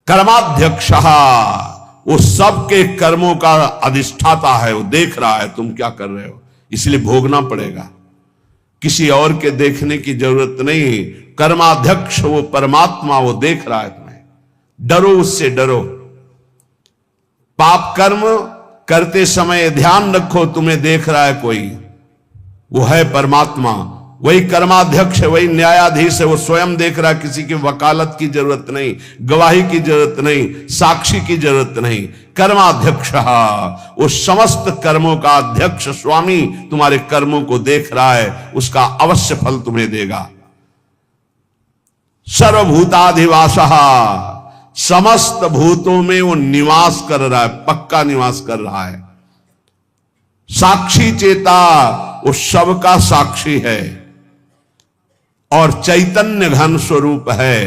कर्माध्यक्ष, वो सबके कर्मों का अधिष्ठाता है, वो देख रहा है तुम क्या कर रहे हो, इसलिए भोगना पड़ेगा। किसी और के देखने की जरूरत नहीं। कर्माध्यक्ष वो परमात्मा, वो देख रहा है तुम्हें। डरो, उससे डरो। पाप कर्म करते समय ध्यान रखो, तुम्हें देख रहा है कोई, वो है परमात्मा। वही कर्माध्यक्ष है, वही न्यायाधीश है, वो स्वयं देख रहा है। किसी की वकालत की जरूरत नहीं, गवाही की जरूरत नहीं, साक्षी की जरूरत नहीं। कर्माध्यक्ष, वो समस्त कर्मों का अध्यक्ष स्वामी तुम्हारे कर्मों को देख रहा है, उसका अवश्य फल तुम्हें देगा। सर्वभूताधिवासः, समस्त भूतों में वो निवास कर रहा है, पक्का निवास कर रहा है। साक्षी चेता, वो सबका साक्षी है और चैतन्य घन स्वरूप है।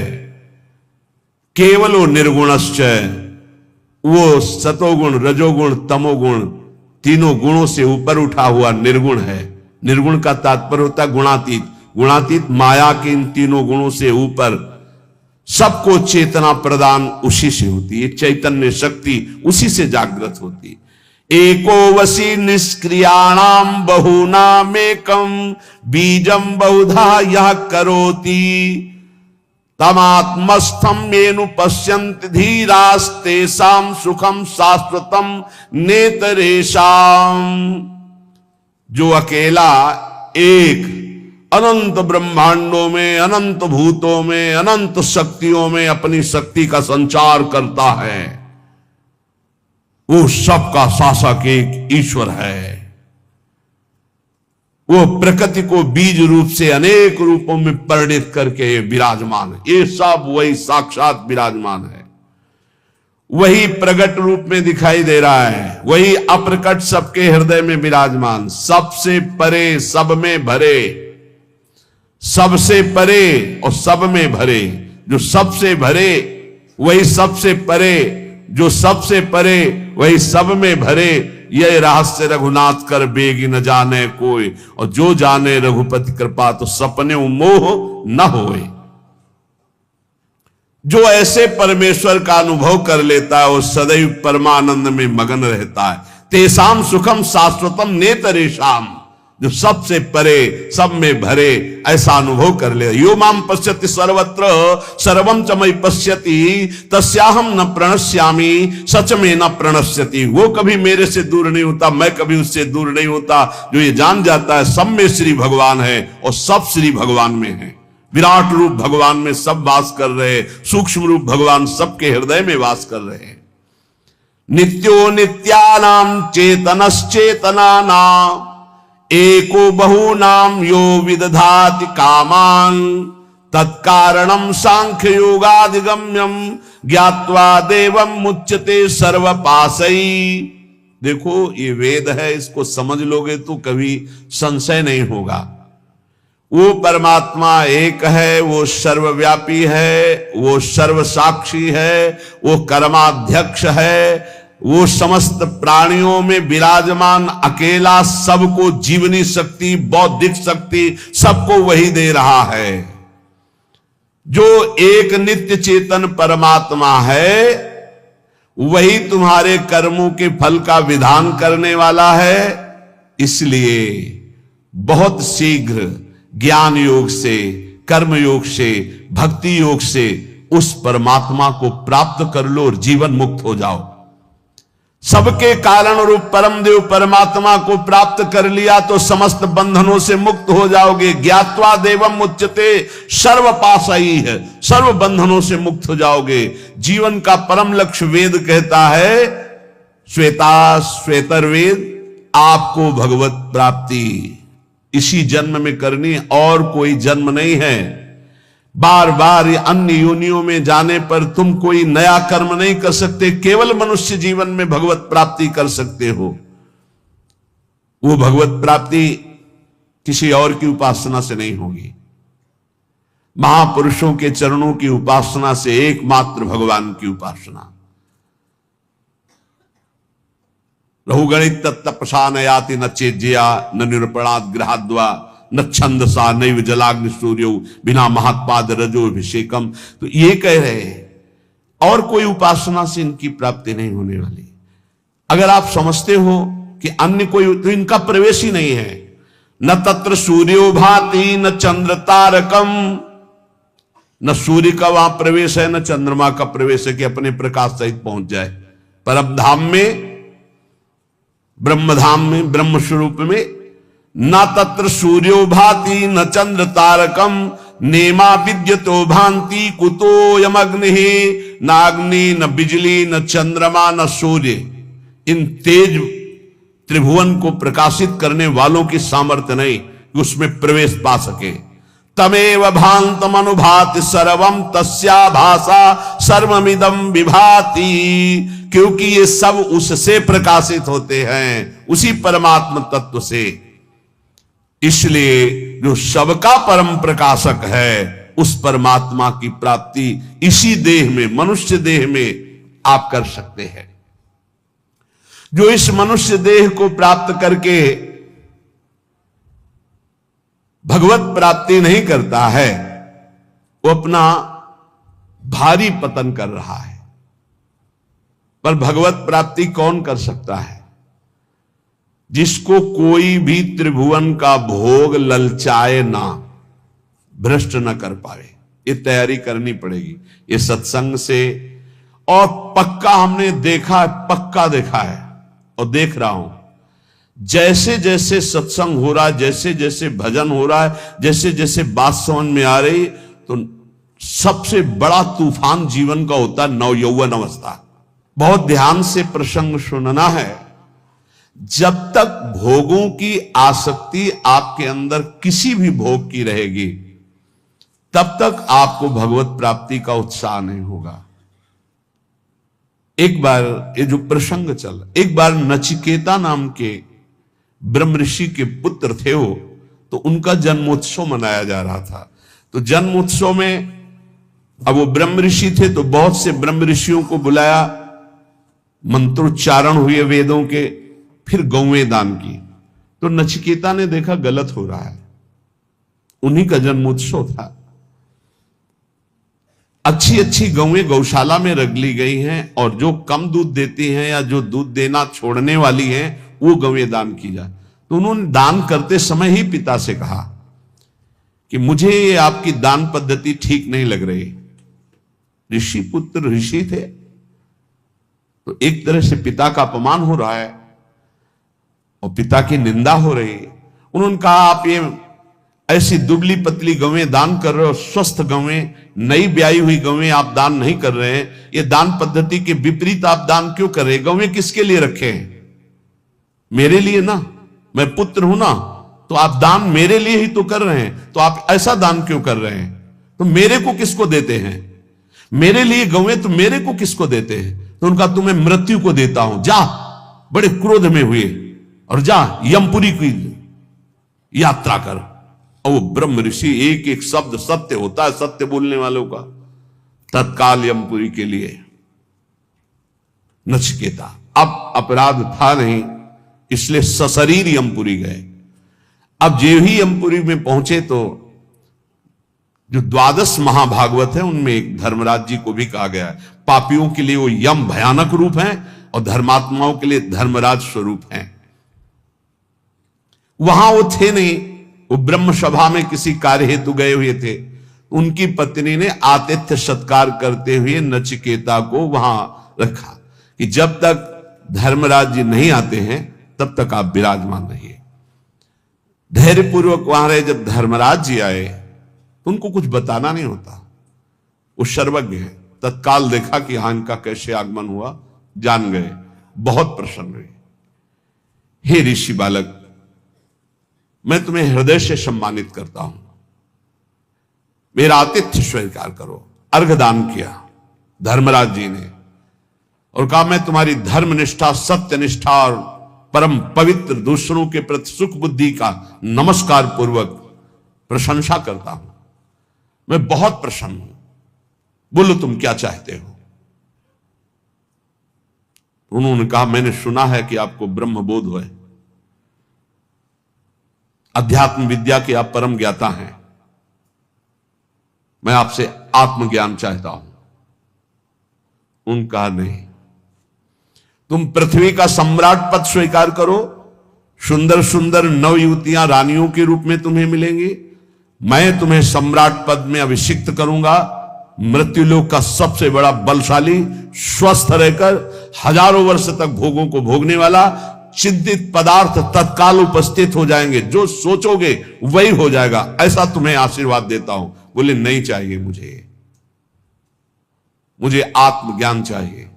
केवल वो निर्गुणश्च, वो सतोगुण रजोगुण तमोगुण तीनों गुणों से ऊपर उठा हुआ निर्गुण है। निर्गुण का तात्पर्य होता है गुणातीत। गुणातीत माया के इन तीनों गुणों से ऊपर, सबको चेतना प्रदान उसी से होती है। चैतन्य शक्ति उसी से जागृत होती। एको वसी निष्क्रियाणाम बहुनामेकम बीजम बहुधा यह करोति तमात्मस्थम येनु पश्यन्ति धीरास्तेषां सुखम शाश्वतम नेतरेषाम। जो अकेला एक अनंत ब्रह्मांडों में, अनंत भूतों में, अनंत शक्तियों में अपनी शक्ति का संचार करता है, वो सबका शासक एक ईश्वर है। वो प्रकृति को बीज रूप से अनेक रूपों में परिणित करके विराजमान है। ये सब वही साक्षात विराजमान है, वही प्रकट रूप में दिखाई दे रहा है, वही अप्रकट सबके हृदय में विराजमान, सबसे परे सब में भरे, सबसे परे और सब में भरे। जो सबसे भरे वही सबसे परे, जो सबसे परे वही सब में भरे। यह रहस्य रघुनाथ कर बेगी न जाने कोई, और जो जाने रघुपति कृपा तो सपने मोह न होए। जो ऐसे परमेश्वर का अनुभव कर लेता है वो सदैव परमानंद में मगन रहता है। तेसाम सुखम शाश्वतम नेतरेषाम, जो सबसे परे सब में भरे ऐसा अनुभव कर ले। यो माम पश्यति सर्वत्र सर्वम च मयि पश्यति तस्याहम न प्रणश्यामि सच में न प्रणश्यति। वो कभी मेरे से दूर नहीं होता, मैं कभी उससे दूर नहीं होता। जो ये जान जाता है सब में श्री भगवान है और सब श्री भगवान में है। विराट रूप भगवान में सब वास कर रहे, सूक्ष्म रूप भगवान सबके हृदय में वास कर रहे हैं। नित्यो नित्यानाम चेतनश्चेतनानाम एको बहुनाम यो विदधाति कामान तत्कारणम सांख्य योगाधिगम्यम ज्ञात्वा देवम मुच्यते सर्वपासई। देखो ये वेद है, इसको समझ लोगे तो कभी संशय नहीं होगा। वो परमात्मा एक है, वो सर्वव्यापी है, वो सर्वसाक्षी है, वो कर्माध्यक्ष है, वो समस्त प्राणियों में विराजमान अकेला, सबको जीवनी शक्ति, बौद्धिक शक्ति सबको वही दे रहा है। जो एक नित्य चेतन परमात्मा है वही तुम्हारे कर्मों के फल का विधान करने वाला है। इसलिए बहुत शीघ्र ज्ञान योग से, कर्म योग से, भक्ति योग से उस परमात्मा को प्राप्त कर लो और जीवन मुक्त हो जाओ। सबके कारण रूप परम देव परमात्मा को प्राप्त कर लिया तो समस्त बंधनों से मुक्त हो जाओगे। ज्ञात्वा देवम मुच्यते सर्वपाशई है, सर्व बंधनों से मुक्त हो जाओगे। जीवन का परम लक्ष्य वेद कहता है, श्वेता श्वेतर्वेद, आपको भगवत प्राप्ति इसी जन्म में करनी, और कोई जन्म नहीं है। बार बार अन्य योनियों में जाने पर तुम कोई नया कर्म नहीं कर सकते। केवल मनुष्य जीवन में भगवत प्राप्ति कर सकते हो। वो भगवत प्राप्ति किसी और की उपासना से नहीं होगी। महापुरुषों के चरणों की उपासना से, एकमात्र भगवान की उपासना। रहुगणित तपसा न याति न चेज्या न निरूपणात् गृहाद्वा न छंदसा नैव जलाग्नि सूर्यो बिना महात्पाद रजो अभिषेकम। तो ये कह रहे हैं और कोई उपासना से इनकी प्राप्ति नहीं होने वाली। अगर आप समझते हो कि अन्य कोई, तो इनका प्रवेश ही नहीं है। न तत्र सूर्यो भाति न चंद्र तारकम, न सूर्य का वहां प्रवेश है न चंद्रमा का प्रवेश है कि अपने प्रकाश सहित पहुंच जाए परम धाम में, ब्रह्मधाम में, ब्रह्म स्वरूप में। न तत्र सूर्यो भाति न चंद्र तारकम नेमा विद्यतो भांति कुतोयम अग्नि, न अग्नि न बिजली न चंद्रमा न सूर्य, इन तेज त्रिभुवन को प्रकाशित करने वालों की सामर्थ्य नहीं कि उसमें प्रवेश पा सके। तमेव भांतम अनुभाति सर्वम तस्या भाषा सर्वमिदं विभाति, क्योंकि ये सब उससे प्रकाशित होते हैं, उसी परमात्मा तत्व से। इसलिए जो सबका परम प्रकाशक है उस परमात्मा की प्राप्ति इसी देह में, मनुष्य देह में आप कर सकते हैं। जो इस मनुष्य देह को प्राप्त करके भगवत प्राप्ति नहीं करता है वो अपना भारी पतन कर रहा है। पर भगवत प्राप्ति कौन कर सकता है? जिसको कोई भी त्रिभुवन का भोग ललचाए ना, भ्रष्ट ना कर पाए। ये तैयारी करनी पड़ेगी ये सत्संग से। और पक्का हमने देखा है, पक्का देखा है और देख रहा हूं, जैसे जैसे सत्संग हो रहा है, जैसे जैसे भजन हो रहा है, जैसे जैसे बात समझ में आ रही, तो सबसे बड़ा तूफान जीवन का होता है नवयौवन अवस्था। बहुत ध्यान से प्रसंग सुनना है। जब तक भोगों की आसक्ति आपके अंदर किसी भी भोग की रहेगी तब तक आपको भगवत प्राप्ति का उत्साह नहीं होगा। एक बार ये जो प्रसंग चल, एक बार नचिकेता नाम के ब्रह्म ऋषि के पुत्र थे वो, तो उनका जन्मोत्सव मनाया जा रहा था। तो जन्मोत्सव में अब वो ब्रह्म ऋषि थे तो बहुत से ब्रह्म ऋषियों को बुलाया, मंत्रोच्चारण हुए वेदों के, फिर गौवें दान की। तो नचिकेता ने देखा गलत हो रहा है, उन्हीं का जन्मोत्सव था। अच्छी अच्छी गौवें गौशाला में रख ली गई हैं और जो कम दूध देती हैं या जो दूध देना छोड़ने वाली हैं वो गौवें दान की जाए। तो उन्होंने दान करते समय ही पिता से कहा कि मुझे ये आपकी दान पद्धति ठीक नहीं लग रही। ऋषि पुत्र ऋषि थे तो एक तरह से पिता का अपमान हो रहा है और पिता की निंदा हो रही है। उन्होंने कहा आप ये ऐसी दुबली पतली गवें दान कर रहे हो, स्वस्थ गवें, नई ब्याई हुई गवें आप दान नहीं कर रहे हैं। ये दान पद्धति के विपरीत आप दान क्यों कर रहे हैं? गवें किसके लिए रखे हैं? मेरे लिए ना, मैं पुत्र हूं ना, तो आप दान मेरे लिए ही तो कर रहे हैं, तो आप ऐसा दान क्यों कर रहे हैं? तो मेरे को किसको देते हैं? मेरे लिए गवें तो मेरे को किसको देते हैं? तो उनका तुम्हें मृत्यु को देता हूं, जा। बड़े क्रोध में हुए और जा यमपुरी की यात्रा कर। और वो ब्रह्म ऋषि, एक एक शब्द सत्य होता है सत्य बोलने वालों का, तत्काल यमपुरी के लिए नचिकेता। अब अपराध था नहीं इसलिए सशरीर यमपुरी गए। अब जे ही यमपुरी में पहुंचे तो जो 12 महाभागवत है उनमें एक धर्मराज जी को भी कहा गया है। पापियों के लिए वो यम भयानक रूप है और धर्मात्माओं के लिए धर्मराज स्वरूप है। वहां वो थे नहीं, वो ब्रह्म सभा में किसी कार्य हेतु गए हुए थे। उनकी पत्नी ने आतिथ्य सत्कार करते हुए नचिकेता को वहां रखा कि जब तक धर्मराज जी नहीं आते हैं तब तक आप विराजमान रहिए। धैर्यपूर्वक वहां रहे। जब धर्मराज जी आए तो उनको कुछ बताना नहीं होता, वो सर्वज्ञ है। तत्काल देखा कि हाँ इनका कैसे आगमन हुआ, जान गए, बहुत प्रसन्न हुए। हे ऋषि बालक, मैं तुम्हें हृदय से सम्मानित करता हूं, मेरा आतिथ्य स्वीकार करो। अर्घदान किया धर्मराज जी ने और कहा मैं तुम्हारी धर्मनिष्ठा, सत्यनिष्ठा और परम पवित्र दूसरों के प्रति सुख बुद्धि का नमस्कार पूर्वक प्रशंसा करता हूं। मैं बहुत प्रसन्न हूं, बोलो तुम क्या चाहते हो? उन्होंने कहा मैंने सुना है कि आपको ब्रह्म बोध है, अध्यात्म विद्या के आप परम ज्ञाता हैं। मैं आपसे आत्मज्ञान चाहता हूं। उनका नहीं। तुम पृथ्वी का सम्राट पद स्वीकार करो, सुंदर सुंदर नवयुवतियां रानियों के रूप में तुम्हें मिलेंगी। मैं तुम्हें सम्राट पद में अभिषिक्त करूंगा। मृत्युलोक का सबसे बड़ा बलशाली, स्वस्थ रहकर हजारों वर्ष तक भोगों को भोगने वाला, चिंतित पदार्थ तत्काल उपस्थित हो जाएंगे। जो सोचोगे वही हो जाएगा, ऐसा तुम्हें आशीर्वाद देता हूं। बोले नहीं चाहिए, मुझे आत्मज्ञान चाहिए।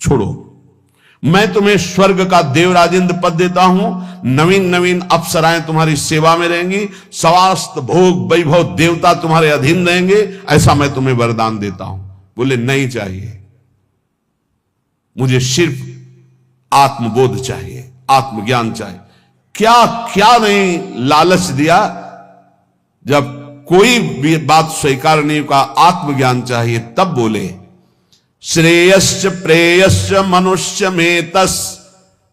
छोड़ो, मैं तुम्हें स्वर्ग का देवराजेंद्र पद देता हूं। नवीन नवीन अप्सराएं तुम्हारी सेवा में रहेंगी। स्वास्थ्य भोग वैभव देवता तुम्हारे अधीन रहेंगे। ऐसा मैं तुम्हें वरदान देता हूं। बोले नहीं चाहिए, मुझे सिर्फ आत्मबोध चाहिए, आत्मज्ञान चाहिए। क्या क्या नहीं लालच दिया। जब कोई भी बात स्वीकार नहीं का, आत्मज्ञान चाहिए, तब बोले श्रेयश्च प्रेयश्च मनुष्य में तस्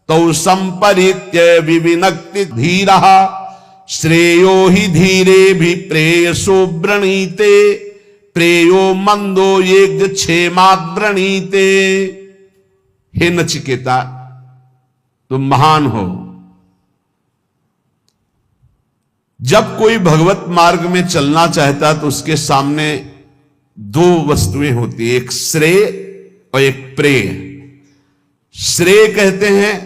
तौ संपरित्य विविनक्ति धीरः श्रेयो ही धीरे भी प्रेयसो व्रणीते प्रेयो मंदो यज्ञ क्षेमात् व्रणीते। हे नचिकेता, तुम महान हो। जब कोई भगवत मार्ग में चलना चाहता तो उसके सामने दो वस्तुएं होती है, एक श्रेय और एक प्रेय। श्रेय कहते हैं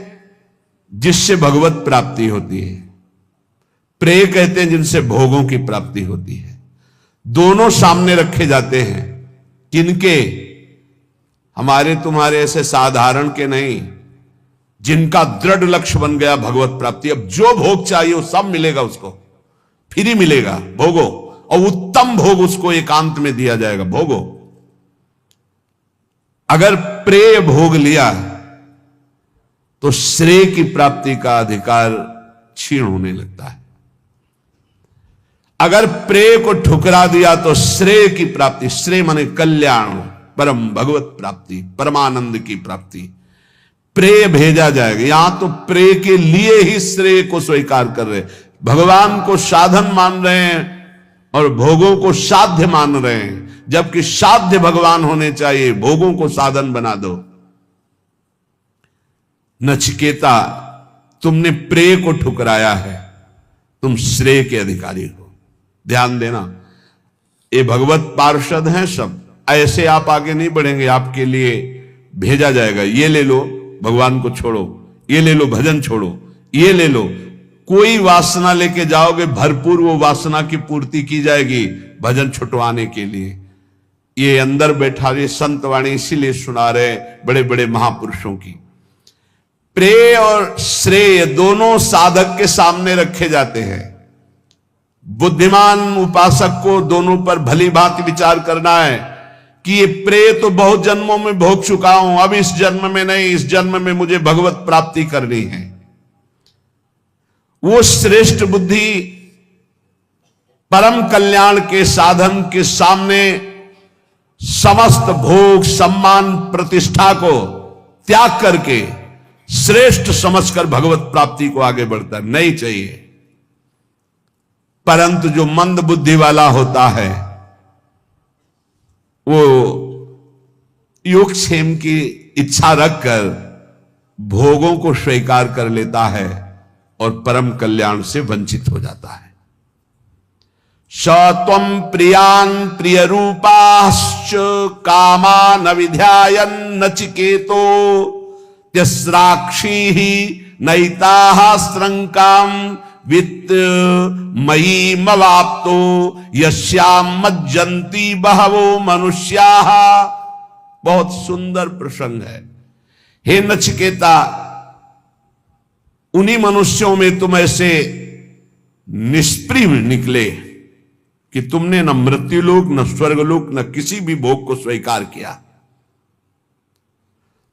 जिससे भगवत प्राप्ति होती है, प्रेय कहते हैं जिनसे भोगों की प्राप्ति होती है। दोनों सामने रखे जाते हैं। किनके? हमारे तुम्हारे ऐसे साधारण के नहीं, जिनका दृढ़ लक्ष्य बन गया भगवत प्राप्ति। अब जो भोग चाहिए वो सब मिलेगा, उसको फ्री मिलेगा, भोगो। और उत्तम भोग उसको एकांत में दिया जाएगा, भोगो। अगर प्रेय भोग लिया तो श्रेय की प्राप्ति का अधिकार क्षीण होने लगता है। अगर प्रेय को ठुकरा दिया तो श्रेय की प्राप्ति, श्रेय माने कल्याण, परम भगवत प्राप्ति, परमानंद की प्राप्ति, प्रेय भेजा जाएगा। यहां तो प्रेय के लिए ही श्रेय को स्वीकार कर रहे, भगवान को साधन मान रहे हैं और भोगों को साध्य मान रहे हैं। जबकि साध्य भगवान होने चाहिए, भोगों को साधन बना दो। नचिकेता, तुमने प्रेय को ठुकराया है, तुम श्रेय के अधिकारी हो। ध्यान देना, ये भगवत पार्षद हैं सब, ऐसे आप आगे नहीं बढ़ेंगे। आपके लिए भेजा जाएगा, ये ले लो, भगवान को छोड़ो, ये ले लो, भजन छोड़ो, ये ले लो। कोई वासना लेके जाओगे, भरपूर वो वासना की पूर्ति की जाएगी भजन छुटवाने के लिए। ये अंदर बैठा ये संत वाणी इसीलिए सुना रहे बड़े बड़े महापुरुषों की। प्रेय और श्रेय दोनों साधक के सामने रखे जाते हैं। बुद्धिमान उपासक को दोनों पर भली भांति विचार करना है कि ये प्रेय तो बहुत जन्मों में भोग चुका हूं, अब इस जन्म में नहीं, इस जन्म में मुझे भगवत प्राप्ति करनी है। वो श्रेष्ठ बुद्धि परम कल्याण के साधन के सामने समस्त भोग, सम्मान, प्रतिष्ठा को त्याग करके श्रेष्ठ समझकर भगवत प्राप्ति को आगे बढ़ता नहीं चाहिए। परंतु जो मंद बुद्धि वाला होता है वो योगक्षेम की इच्छा रखकर भोगों को स्वीकार कर लेता है और परम कल्याण से वंचित हो जाता है। त्वं प्रियान प्रिय रूपाश्च कामान विध्यायन् नचिकेतो त्यस्राक्षी नैताः स्रंकाम वित्त मयी मवाप्तो यस्याम मज्जन्ति बहवो मनुष्याः। बहुत सुंदर प्रसंग है। हे नचिकेता, उन्हीं मनुष्यों में तुम ऐसे निष्प्रिय निकले कि तुमने न मृत्युलोक, न स्वर्गलोक, न किसी भी भोग को स्वीकार किया।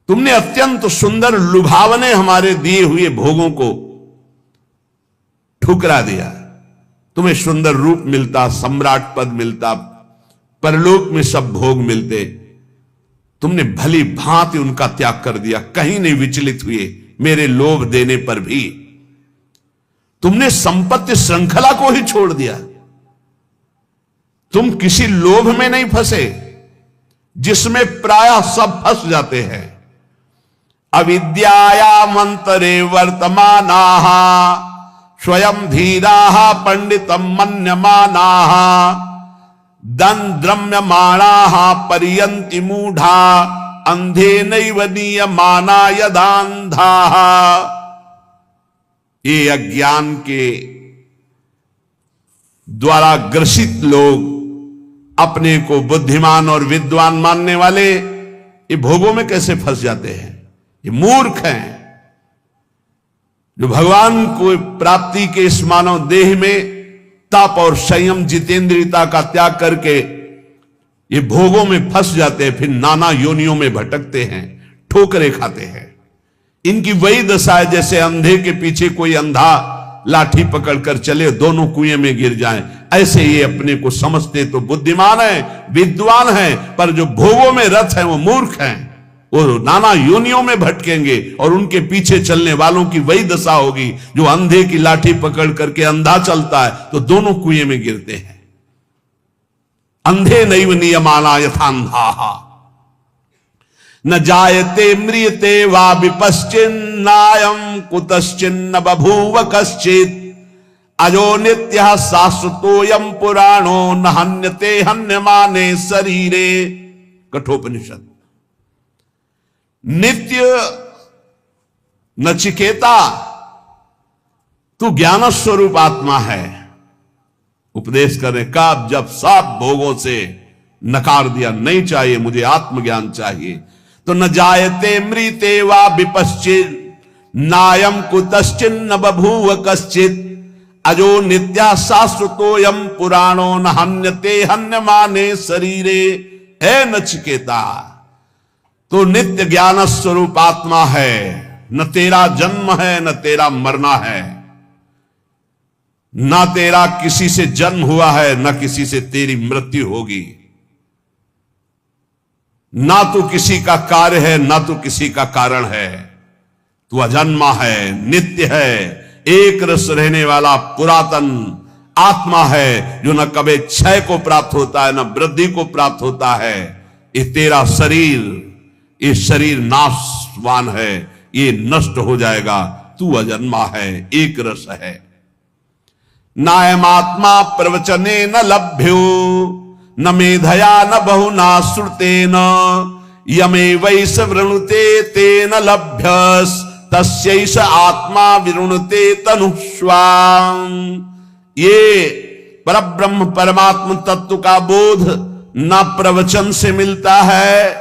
तुमने अत्यंत सुंदर लुभावने हमारे दिए हुए भोगों को ठुकरा दिया। तुम्हें सुंदर रूप मिलता, सम्राट पद मिलता, परलोक में सब भोग मिलते, तुमने भली भांति उनका त्याग कर दिया, कहीं नहीं विचलित हुए। मेरे लोभ देने पर भी तुमने संपत्ति श्रृंखला को ही छोड़ दिया। तुम किसी लोभ में नहीं फंसे, जिसमें प्रायः सब फंस जाते हैं। अविद्याया मंतरे वर्तमानाः स्वयं धीराः पंडितम मन्यमानाः दंद्रम्यमाणाः पर्यन्ति मूढ़ा अंधेनैव नीयमाना यदान्धाः। ये अज्ञान के द्वारा ग्रसित लोग, अपने को बुद्धिमान और विद्वान मानने वाले, ये भोगों में कैसे फंस जाते हैं। ये मूर्ख हैं जो भगवान को प्राप्ति के इस मानव देह में तप और संयम जितेंद्रियता का त्याग करके ये भोगों में फंस जाते हैं, फिर नाना योनियों में भटकते हैं, ठोकरें खाते हैं। इनकी वही दशा है जैसे अंधे के पीछे कोई अंधा लाठी पकड़कर चले, दोनों कुएं में गिर जाएं। ऐसे ये अपने को समझते तो बुद्धिमान है, विद्वान है, पर जो भोगों में रत है वो मूर्ख हैं। वो नाना योनियों में भटकेंगे और उनके पीछे चलने वालों की वही दशा होगी जो अंधे की लाठी पकड़ करके अंधा चलता है तो दोनों कुएं में गिरते हैं। अंधे नैव नियमाना यथान्धाः न जायते म्रियते वा विपश्चिन्नायं कुतश्चिन्न बभूव कश्चित् अजो नित्यः शाश्वतोऽयं पुराणो न हन्यते हन्यमाने शरीरे। कठोपनिषद। नित्य नचिकेता, तू ज्ञान स्वरूप आत्मा है। उपदेश करने का जब सब भोगों से नकार दिया, नहीं चाहिए मुझे आत्मज्ञान चाहिए, तो न जायते मृते वा विपश्चित् नायम कुतश्चिन्न बभूव कश्चित् अजो नित्या शाश्वतोऽयं पुराणो न हन्यते हन्यमाने शरीरे। है नचिकेता, तो नित्य ज्ञान स्वरूप आत्मा है, न तेरा जन्म है न तेरा मरना है, ना तेरा किसी से जन्म हुआ है न किसी से तेरी मृत्यु होगी, ना तू किसी का कार्य है ना तू किसी का कारण है। तू अजन्मा है, नित्य है, एक रस रहने वाला पुरातन आत्मा है जो न कभी क्षय को प्राप्त होता है न वृद्धि को प्राप्त होता है। ये तेरा शरीर, ये शरीर नाशवान है, ये नष्ट हो जाएगा। तू अजन्मा है, एक रस है। नायमात्मा प्रवचने न लभ्यो न मेधया न बहुना श्रुतेन यमे वैस वृणुते तेन लभ्यस तस्यैष आत्मा विरुणते तनुष्वाम। ये परब्रह्म परमात्म तत्व का बोध न प्रवचन से मिलता है,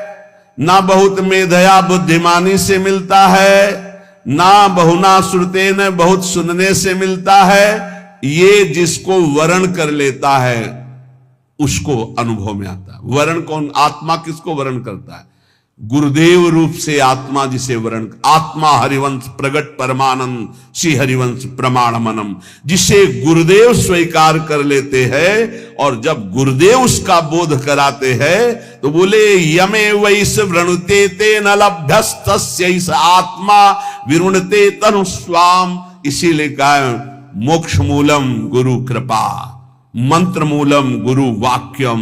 ना बहुत मेधया बुद्धिमानी से मिलता है, ना बहुना श्रुते न बहुत सुनने से मिलता है। ये जिसको वर्ण कर लेता है उसको अनुभव में आता है। वर्ण कौन? आत्मा किसको वर्ण करता है? गुरुदेव रूप से आत्मा जिसे वर्ण, आत्मा हरिवंश प्रगट परमानंद श्री हरिवंश प्रमाणमनम, जिसे गुरुदेव स्वीकार कर लेते हैं और जब गुरुदेव उसका बोध कराते हैं तो बोले यमे वैस वृणुते ते न लभ्यस्तस्यैष आत्मा विरुणते तनुस्वाम। इसीलिए कहा मोक्ष मूलम गुरु कृपा, मंत्र मूलम गुरु वाक्यम।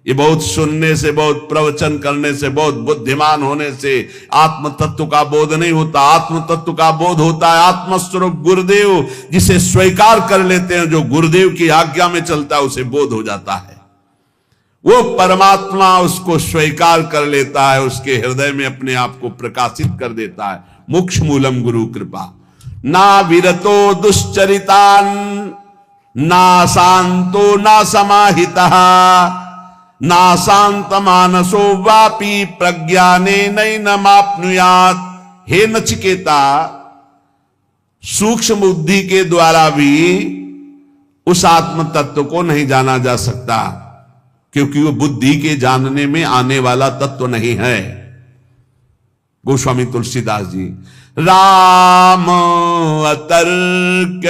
ये बहुत सुनने से, बहुत प्रवचन करने से, बहुत बुद्धिमान होने से आत्म तत्व का बोध नहीं होता। आत्म तत्व का बोध होता है आत्मस्वरूप गुरुदेव जिसे स्वीकार कर लेते हैं। जो गुरुदेव की आज्ञा में चलता है उसे बोध हो जाता है। वो परमात्मा उसको स्वीकार कर लेता है, उसके हृदय में अपने आप को प्रकाशित कर देता है। मोक्ष मूलम गुरु कृपा। ना विरतो दुश्चरितान ना शांतो ना समाहितः ना शांत मानसो वापी प्रज्ञाने नैनमाप्नुयात्। हे नचिकेता, सूक्ष्म बुद्धि के द्वारा भी उस आत्म तत्व को नहीं जाना जा सकता, क्योंकि वो बुद्धि के जानने में आने वाला तत्व नहीं है। गोस्वामी तुलसीदास जी, राम अतर्क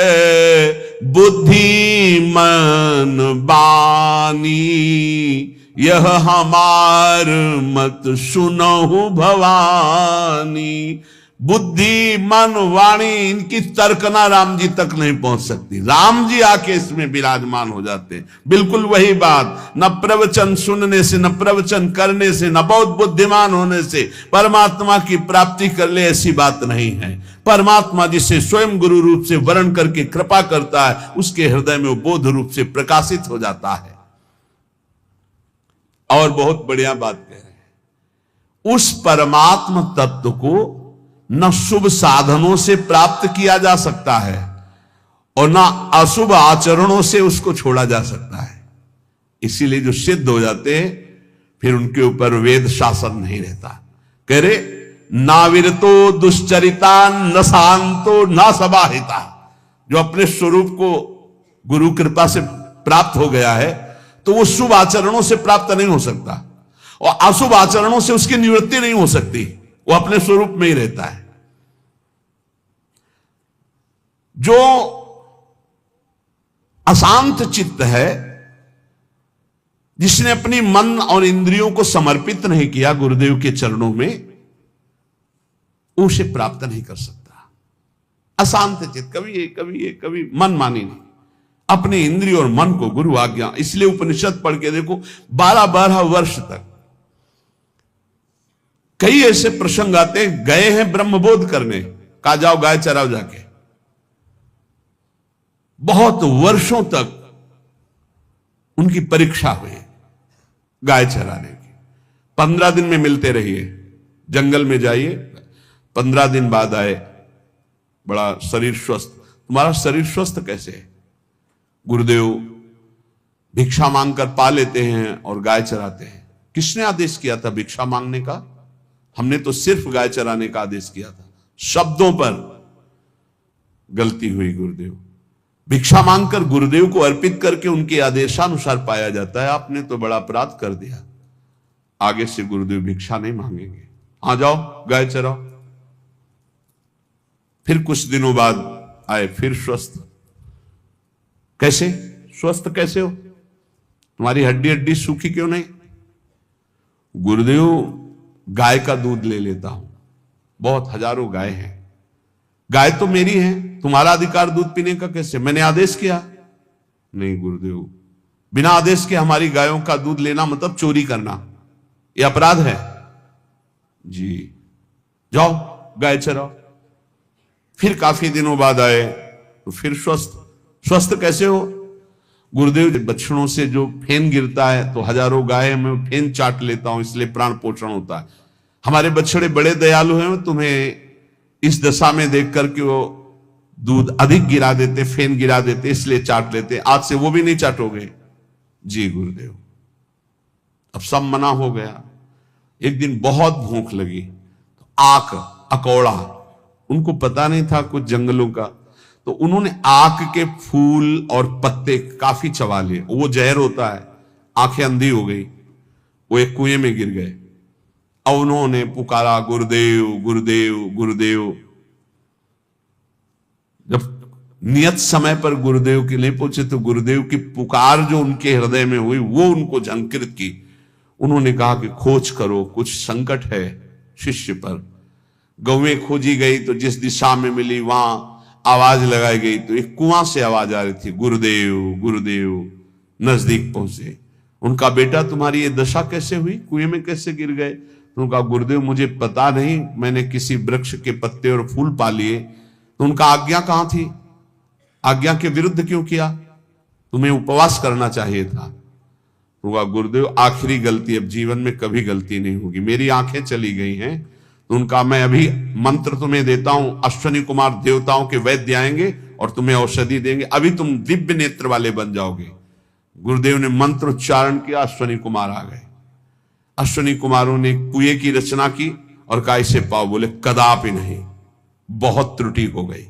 बुद्धि मन बानी यह हमार मत सुनहु भवानी। बुद्धि, मन, वाणी, इनकी तर्कना राम जी तक नहीं पहुंच सकती। राम जी आके इसमें विराजमान हो जाते हैं। बिल्कुल वही बात, न प्रवचन सुनने से, न प्रवचन करने से, न बहुत बुद्धिमान होने से परमात्मा की प्राप्ति कर ले, ऐसी बात नहीं है। परमात्मा जिसे स्वयं गुरु रूप से वर्ण करके कृपा करता है, उसके हृदय में वो बोध रूप से प्रकाशित हो जाता है। और बहुत बढ़िया बात कह रहे हैं, उस परमात्म तत्व को न शुभ साधनों से प्राप्त किया जा सकता है और न अशुभ आचरणों से उसको छोड़ा जा सकता है। इसीलिए जो सिद्ध हो जाते हैं, फिर उनके ऊपर वेद शासन नहीं रहता। कह रहे, नाविरतो दुश्चरिता न शांतो न सबाहिता। जो अपने स्वरूप को गुरु कृपा से प्राप्त हो गया है, तो वो शुभ आचरणों से प्राप्त नहीं हो सकता और अशुभ आचरणों से उसकी निवृत्ति नहीं हो सकती। वो अपने स्वरूप में ही रहता है। जो अशांत चित्त है, जिसने अपनी मन और इंद्रियों को समर्पित नहीं किया गुरुदेव के चरणों में, उसे प्राप्त नहीं कर सकता। अशांत चित्त, कभी ये कभी ये कभी मन मानी नहीं, अपने इंद्रिय और मन को गुरु आज्ञा। इसलिए उपनिषद पढ़ के देखो, 12-12 वर्ष तक कई ऐसे प्रसंग आते हैं, गए हैं ब्रह्मबोध करने, कहा जाओ गाय चराओ जाके। बहुत वर्षों तक उनकी परीक्षा हुई गाय चराने की। 15 दिन में मिलते रहिए, जंगल में जाइए, 15 दिन बाद आए, बड़ा शरीर स्वस्थ। तुम्हारा शरीर स्वस्थ कैसे है? गुरुदेव भिक्षा मांगकर पा लेते हैं और गाय चराते हैं। किसने आदेश किया था भिक्षा मांगने का? हमने तो सिर्फ गाय चराने का आदेश किया था। शब्दों पर गलती हुई। गुरुदेव भिक्षा मांगकर गुरुदेव को अर्पित करके उनके आदेशानुसार पाया जाता है। आपने तो बड़ा अपराध कर दिया। आगे से गुरुदेव भिक्षा नहीं मांगेंगे, आ जाओ गाय चराओ। फिर कुछ दिनों बाद आए, फिर स्वस्थ। कैसे स्वस्थ कैसे हो? तुम्हारी हड्डी हड्डी सूखी क्यों नहीं? गुरुदेव गाय का दूध ले लेता हूं, बहुत हजारों गाय हैं। गाय तो मेरी है, तुम्हारा अधिकार दूध पीने का कैसे? मैंने आदेश किया? नहीं गुरुदेव, बिना आदेश के हमारी गायों का दूध लेना मतलब चोरी करना, यह अपराध है। जी जाओ गाय चराओ। फिर काफी दिनों बाद आए तो फिर स्वस्थ। स्वस्थ कैसे हो? गुरुदेव बछड़ों से जो फेन गिरता है तो हजारों गाय में फेन चाट लेता हूं, इसलिए प्राण पोषण होता है। हमारे बछड़े बड़े दयालु हैं, तुम्हें इस दशा में देख करके वो दूध अधिक गिरा देते, फेन गिरा देते, इसलिए चाट लेते। आज से वो भी नहीं चाटोगे? जी गुरुदेव। अब सब मना हो गया। एक दिन बहुत भूख लगी, तो आक अकौड़ा, उनको पता नहीं था कुछ जंगलों का, तो उन्होंने आक के फूल और पत्ते काफी चबा लिए। वो जहर होता है, आंखें अंधी हो गई, वो एक कुएं में गिर गए। और उन्होंने पुकारा गुरुदेव गुरुदेव गुरुदेव। जब नियत समय पर गुरुदेव के लिए पहुंचे तो गुरुदेव की पुकार जो उनके हृदय में हुई वो उनको झंकृत की। उन्होंने कहा कि खोज करो, कुछ संकट है शिष्य पर। गौएं खोजी गई तो जिस दिशा में मिली वहां आवाज लगाई गई, तो एक कुआं से आवाज आ रही थी, गुरुदेव गुरुदेव। नजदीक पहुंचे, उनका बेटा तुम्हारी ये दशा कैसे हुई, कुएं में कैसे गिर गए? तो उनका गुरुदेव मुझे पता नहीं, मैंने किसी वृक्ष के पत्ते और फूल पा लिए। तो उनका आज्ञा कहां थी? आज्ञा के विरुद्ध क्यों किया? तुम्हें उपवास करना चाहिए था। उनका गुरुदेव आखिरी गलती, अब जीवन में कभी गलती नहीं होगी, मेरी आंखें चली गई हैं। तो उनका मैं अभी मंत्र तुम्हें देता हूं, अश्वनी कुमार देवताओं के वैद्य आएंगे और तुम्हें औषधि देंगे, अभी तुम दिव्य नेत्र वाले बन जाओगे। गुरुदेव ने मंत्र उच्चारण किया, अश्वनी कुमार आ गए। अश्वनी कुमारों ने कुएं की रचना की और कहा इसे पाओ। बोले कदापि नहीं, बहुत त्रुटि हो गई।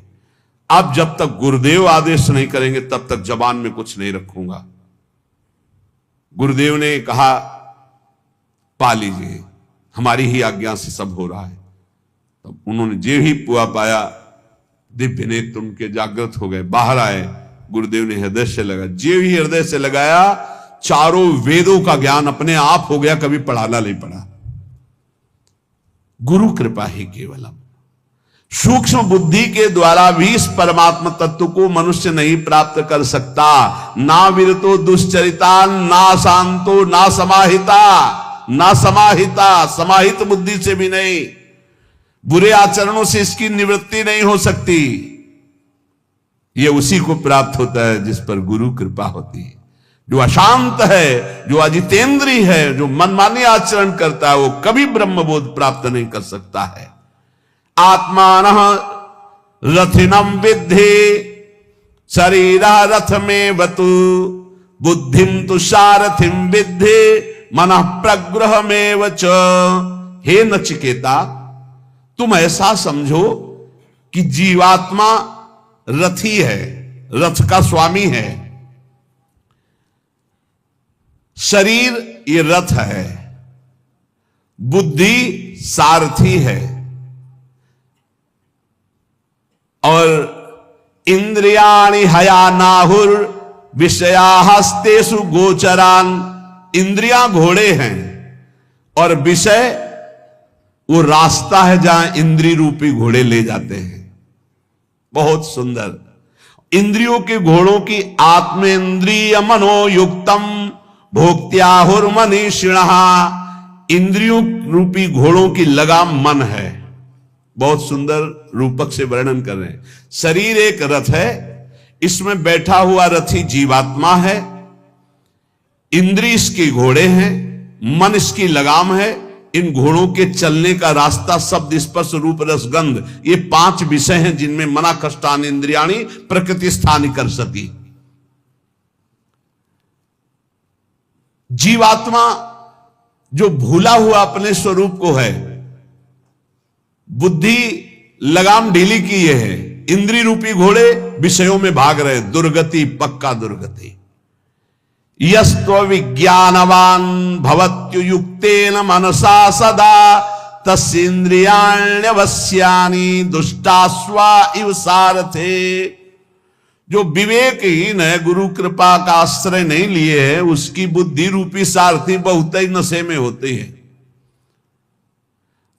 अब जब तक गुरुदेव आदेश नहीं करेंगे तब तक जबान में कुछ नहीं रखूंगा। गुरुदेव ने कहा पा लीजिए, हमारी ही आज्ञा से सब हो रहा है। तब उन्होंने जे ही पुआ पाया, दिव्य नेत्र उनके जागृत हो गए, बाहर आए। गुरुदेव ने हृदय से लगा, जे ही हृदय से लगाया, चारों वेदों का ज्ञान अपने आप हो गया, कभी पढ़ाना नहीं पड़ा। गुरु कृपा ही केवलम। सूक्ष्म बुद्धि के द्वारा भी इस परमात्म तत्व को मनुष्य नहीं प्राप्त कर सकता। ना विरतो दुश्चरिता, ना शांतो, ना समाहिता, ना समाहिता, समाहित बुद्धि से भी नहीं, बुरे आचरणों से इसकी निवृत्ति नहीं हो सकती। यह उसी को प्राप्त होता है जिस पर गुरु कृपा होती है। जो अशांत है, जो अजितेंद्री है, जो मनमानी आचरण करता है, वो कभी ब्रह्मबोध प्राप्त नहीं कर सकता है। आत्मानः रथिनम विद्धि शरीरा रथ में वतु बुद्धिम तु सारथिम विद्धि मनः प्रग्रह में वच। हे नचिकेता, तुम ऐसा समझो कि जीवात्मा रथी है, रथ का स्वामी है। शरीर ये रथ है, बुद्धि सारथी है, और इंद्रियाणि हयानाहुर विषया हस्तेषु गोचरान। इंद्रियां घोड़े हैं और विषय वो रास्ता है जहां इंद्रिय रूपी घोड़े ले जाते हैं। बहुत सुंदर। इंद्रियों के घोड़ों की आत्मेन्द्रिय मनोयुक्तम भोक्त्याहुर्मनीषिणः। इंद्रियों रूपी घोड़ों की लगाम मन है। बहुत सुंदर रूपक से वर्णन कर रहे हैं। शरीर एक रथ है, इसमें बैठा हुआ रथी जीवात्मा है, इंद्रिय इसके घोड़े हैं, मन इसकी लगाम है। इन घोड़ों के चलने का रास्ता शब्द स्पर्श रूप रस गंध, ये 5 विषय हैं जिनमें मना कष्टानि इंद्रियाणि प्रकृति स्थानि कर सती। जीवात्मा जो भूला हुआ अपने स्वरूप को है, बुद्धि लगाम ढीली की है, इंद्रिय रूपी घोड़े विषयों में भाग रहे, दुर्गति, पक्का दुर्गति। यस्त्व विज्ञानवान भवत्युयुक्तेन मनसा सदा तस्येन्द्रियाण्यवस्यानि दुष्टास्वा इव सारथे। जो विवेकहीन है, गुरु कृपा का आश्रय नहीं लिए है, उसकी बुद्धि रूपी सारथी बहुत ही नशे में होते हैं।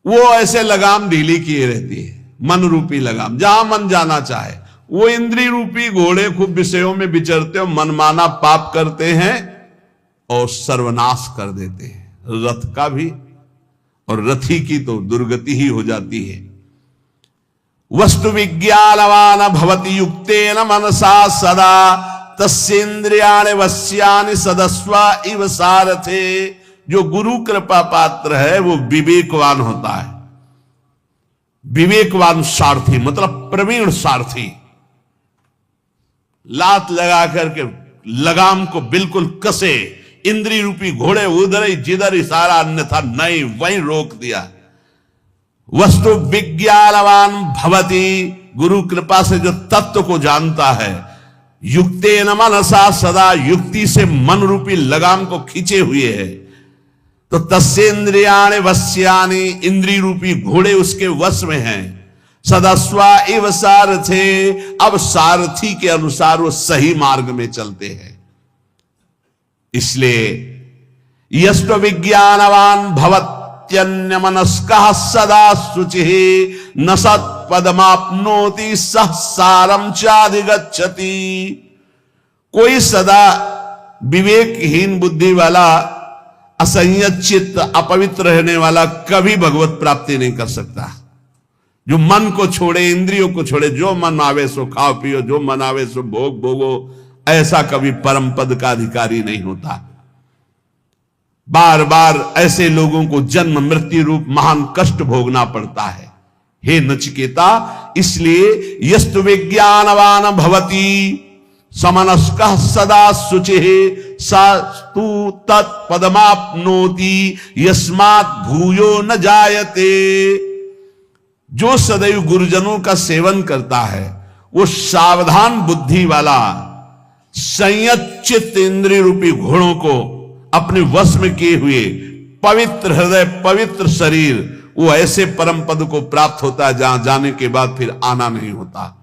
वो ऐसे लगाम ढीली किए रहती है, मन रूपी लगाम, जहां मन जाना चाहे। वो इंद्रिय रूपी घोड़े खूब विषयों में विचरते और मनमाना पाप करते हैं और सर्वनाश कर देते हैं, रथ का भी और रथी की तो दुर्गति ही हो जाती है। वस्तु विज्ञानवान भवति युक्तेन मनसा सदा तस्येन्द्रियाणि वश्यानि सदस्वा इव सारथे। जो गुरु कृपा पात्र है वो विवेकवान होता है। विवेकवान सारथी मतलब प्रवीण सारथी, लात लगा करके लगाम को बिल्कुल कसे। इंद्रिय रूपी घोड़े उधर ही जिधर इशारा, अन्यथा नहीं, वहीं रोक दिया। वस्तु विज्ञानवान भवति, गुरु कृपा से जो तत्व को जानता है, युक्तेन मनसा सदा, युक्ति से मन रूपी लगाम को खींचे हुए है, तो तस्येन्द्रियाणि वश्यानि, इंद्रिय रूपी घोड़े उसके वश में हैं। सदस्वा इव सारथे, अब सारथी के अनुसार वो सही मार्ग में चलते हैं। इसलिए यस्त्व विज्ञानवान भवत्यन्यमनस्कः सदा शुचिः न सत्पदमाप्नोति सह सारम चाधिगच्छति। कोई सदा विवेकहीन बुद्धि वाला, असंयत चित्त, अपवित्र रहने वाला कभी भगवत प्राप्ति नहीं कर सकता। जो मन को छोड़े, इंद्रियों को छोड़े, जो मन आवे सो खाओ पियो, जो मन आवे सो भोग भोगो, ऐसा कभी परम पद का अधिकारी नहीं होता। बार बार ऐसे लोगों को जन्म मृत्यु रूप महान कष्ट भोगना पड़ता है। हे नचिकेता, इसलिए यस्तु विज्ञानवान भवति समनस्कः सदा शुचिः सास्तु तत्पदमाप्नोति यस्मात् भूयो न जायते। जो सदैव गुरुजनों का सेवन करता है, वो सावधान बुद्धि वाला, संयत चित्त इंद्रिय रूपी घोड़ों को अपने वश में किए हुए, पवित्र हृदय, पवित्र शरीर, वो ऐसे परम पद को प्राप्त होता है जहां जाने के बाद फिर आना नहीं होता।